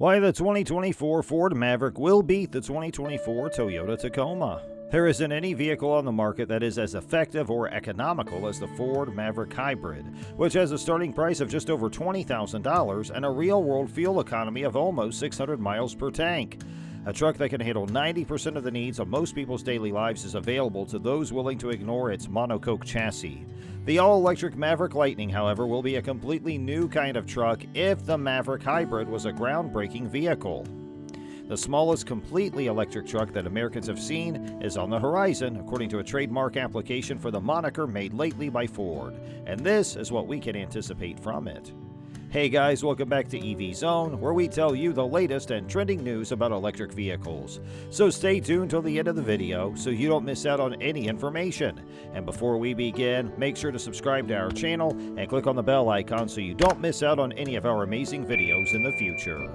Why the 2024 Ford Maverick will beat the 2024 Toyota Tacoma. There isn't any vehicle on the market that is as effective or economical as the Ford Maverick Hybrid, which has a starting price of just over $20,000 and a real-world fuel economy of almost 600 miles per tank. A truck that can handle 90% of the needs of most people's daily lives is available to those willing to ignore its monocoque chassis. The all-electric Maverick Lightning, however, will be a completely new kind of truck if the Maverick Hybrid was a groundbreaking vehicle. The smallest completely electric truck that Americans have seen is on the horizon, according to a trademark application for the moniker made lately by Ford, and this is what we can anticipate from it. Hey guys, welcome back to EV Zone, where we tell you the latest and trending news about electric vehicles. So stay tuned till the end of the video so you don't miss out on any information. And before we begin, make sure to subscribe to our channel and click on the bell icon so you don't miss out on any of our amazing videos in the future.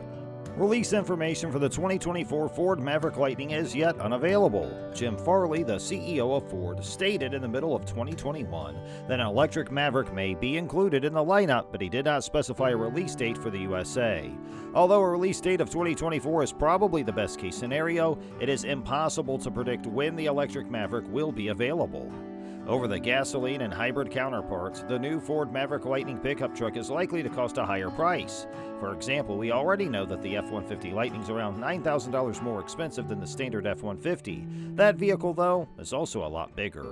Release information for the 2024 Ford Maverick Lightning is yet unavailable. Jim Farley, the CEO of Ford, stated in the middle of 2021 that an electric Maverick may be included in the lineup, but he did not specify a release date for the USA. Although a release date of 2024 is probably the best case scenario, it is impossible to predict when the electric Maverick will be available. Over the gasoline and hybrid counterparts, the new Ford Maverick Lightning pickup truck is likely to cost a higher price. For example, we already know that the F-150 Lightning is around $9,000 more expensive than the standard F-150. That vehicle, though, is also a lot bigger.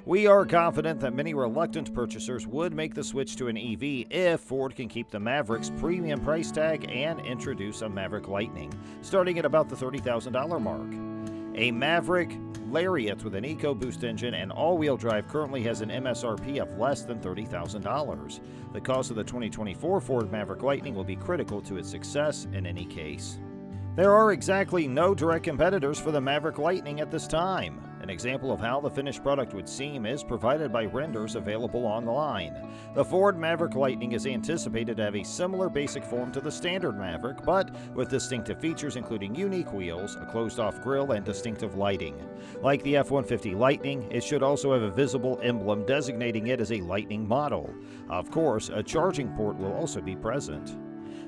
We are confident that many reluctant purchasers would make the switch to an EV if Ford can keep the Maverick's premium price tag and introduce a Maverick Lightning, starting at about the $30,000 mark. A Maverick Lariat with an EcoBoost engine and all-wheel drive currently has an MSRP of less than $30,000. The cost of the 2024 Ford Maverick Lightning will be critical to its success in any case. There are exactly no direct competitors for the Maverick Lightning at this time. An example of how the finished product would seem is provided by renders available online. The Ford Maverick Lightning is anticipated to have a similar basic form to the standard Maverick, but with distinctive features including unique wheels, a closed-off grille, and distinctive lighting. Like the F-150 Lightning, it should also have a visible emblem designating it as a Lightning model. Of course, a charging port will also be present.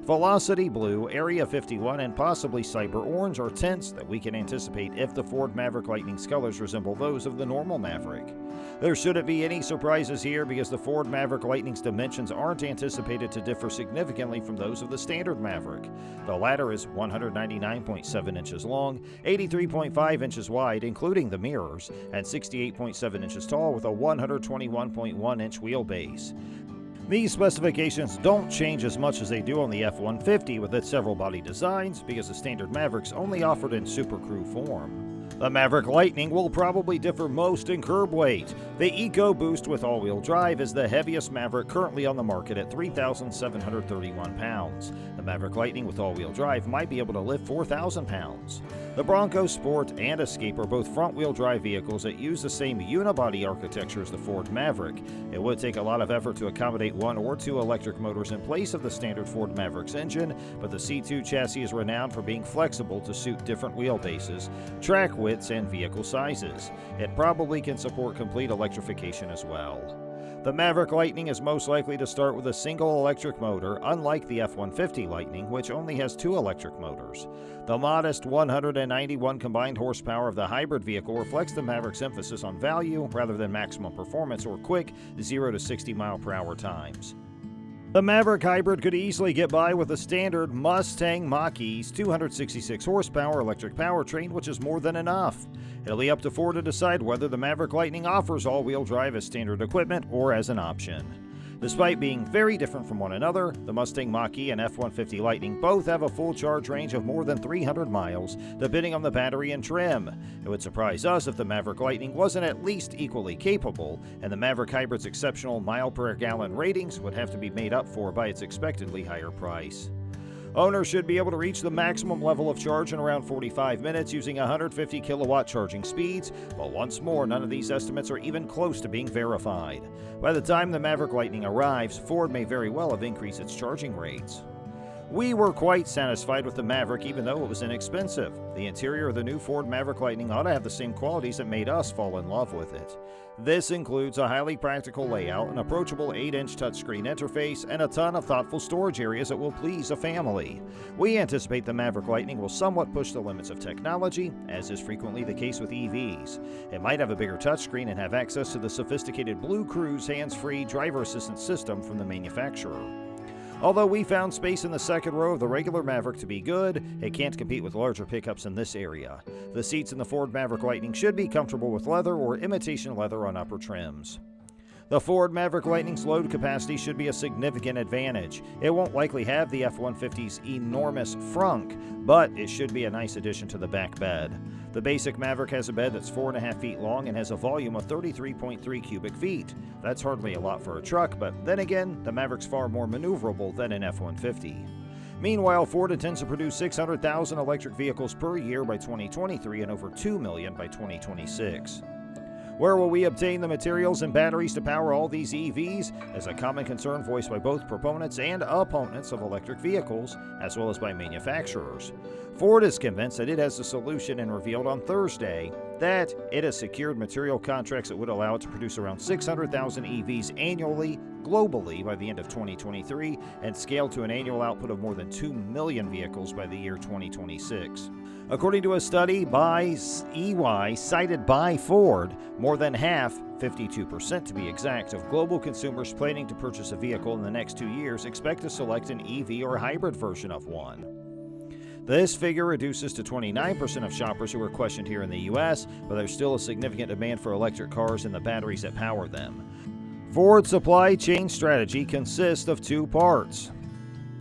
Velocity Blue, Area 51, and possibly Cyber Orange are tints that we can anticipate if the Ford Maverick Lightning's colors resemble those of the normal Maverick. There shouldn't be any surprises here because the Ford Maverick Lightning's dimensions aren't anticipated to differ significantly from those of the standard Maverick. The latter is 199.7 inches long, 83.5 inches wide, including the mirrors, and 68.7 inches tall with a 121.1-inch wheelbase. These specifications don't change as much as they do on the F-150 with its several body designs because the standard Maverick's only offered in Super Crew form. The Maverick Lightning will probably differ most in curb weight. The EcoBoost with all-wheel drive is the heaviest Maverick currently on the market at 3,731 pounds. The Maverick Lightning with all-wheel drive might be able to lift 4,000 pounds. The Bronco Sport and Escape are both front-wheel drive vehicles that use the same unibody architecture as the Ford Maverick. It would take a lot of effort to accommodate one or two electric motors in place of the standard Ford Maverick's engine, but the C2 chassis is renowned for being flexible to suit different wheelbases, track widths, and vehicle sizes. It probably can support complete electrification as well. The Maverick Lightning is most likely to start with a single electric motor, unlike the F-150 Lightning, which only has two electric motors. The modest 191 combined horsepower of the hybrid vehicle reflects the Maverick's emphasis on value rather than maximum performance or quick 0 to 60 mile-per-hour times. The Maverick Hybrid could easily get by with the standard Mustang Mach-E's 266 horsepower electric powertrain, which is more than enough. It'll be up to Ford to decide whether the Maverick Lightning offers all-wheel drive as standard equipment or as an option. Despite being very different from one another, the Mustang Mach-E and F-150 Lightning both have a full charge range of more than 300 miles, depending on the battery and trim. It would surprise us if the Maverick Lightning wasn't at least equally capable, and the Maverick Hybrid's exceptional mile-per-gallon ratings would have to be made up for by its expectedly higher price. Owners should be able to reach the maximum level of charge in around 45 minutes using 150 kilowatt charging speeds, but once more, none of these estimates are even close to being verified. By the time the Maverick Lightning arrives, Ford may very well have increased its charging rates. We were quite satisfied with the Maverick even though it was inexpensive. The interior of the new Ford Maverick Lightning ought to have the same qualities that made us fall in love with it. This includes a highly practical layout, an approachable 8-inch touchscreen interface, and a ton of thoughtful storage areas that will please a family. We anticipate the Maverick Lightning will somewhat push the limits of technology, as is frequently the case with EVs. It might have a bigger touchscreen and have access to the sophisticated Blue Cruise hands-free driver assistance system from the manufacturer. Although we found space in the second row of the regular Maverick to be good, it can't compete with larger pickups in this area. The seats in the Ford Maverick Lightning should be comfortable with leather or imitation leather on upper trims. The Ford Maverick Lightning's load capacity should be a significant advantage. It won't likely have the F-150's enormous frunk, but it should be a nice addition to the back bed. The basic Maverick has a bed that's 4.5 feet long and has a volume of 33.3 cubic feet. That's hardly a lot for a truck, but then again, the Maverick's far more maneuverable than an F-150. Meanwhile, Ford intends to produce 600,000 electric vehicles per year by 2023 and over 2 million by 2026. Where will we obtain the materials and batteries to power all these EVs is a common concern voiced by both proponents and opponents of electric vehicles, as well as by manufacturers. Ford is convinced that it has the solution and revealed on Thursday that it has secured material contracts that would allow it to produce around 600,000 EVs annually, globally by the end of 2023, and scale to an annual output of more than 2 million vehicles by the year 2026. According to a study by EY cited by Ford, more than half, 52% to be exact, of global consumers planning to purchase a vehicle in the next 2 years expect to select an EV or hybrid version of one. This figure reduces to 29% of shoppers who were questioned here in the U.S., but there's still a significant demand for electric cars and the batteries that power them. Ford's supply chain strategy consists of 2 parts.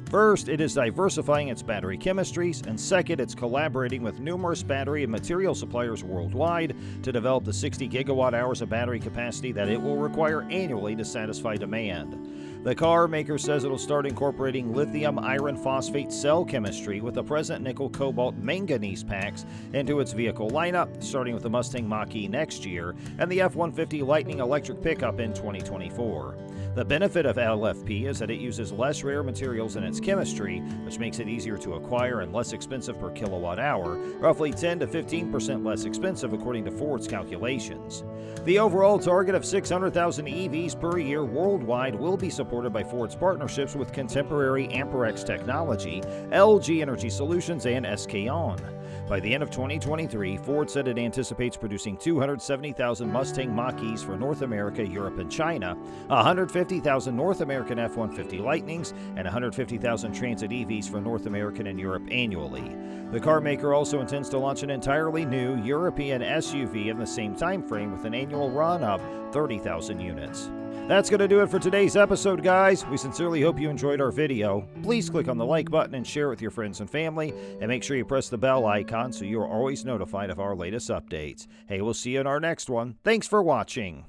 First, it is diversifying its battery chemistries, and second, it's collaborating with numerous battery and material suppliers worldwide to develop the 60 gigawatt hours of battery capacity that it will require annually to satisfy demand. The car maker says it'll start incorporating lithium iron phosphate cell chemistry with the present nickel cobalt manganese packs into its vehicle lineup, starting with the Mustang Mach-E next year and the F-150 Lightning electric pickup in 2024. The benefit of LFP is that it uses less rare materials in its chemistry, which makes it easier to acquire and less expensive per kilowatt hour, roughly 10 to 15% less expensive according to Ford's calculations. The overall target of 600,000 EVs per year worldwide will be supported by Ford's partnerships with contemporary AmpereX technology, LG Energy Solutions, and SK On. By the end of 2023, Ford said it anticipates producing 270,000 Mustang Mach-E's for North America, Europe, and China, 150,000 North American F-150 Lightnings, and 150,000 Transit EVs for North American and Europe annually. The car maker also intends to launch an entirely new European SUV in the same time frame with an annual run of 30,000 units. That's going to do it for today's episode, guys. We sincerely hope you enjoyed our video. Please click on the like button and share it with your friends and family, and make sure you press the bell icon so you're always notified of our latest updates. Hey, we'll see you in our next one. Thanks for watching.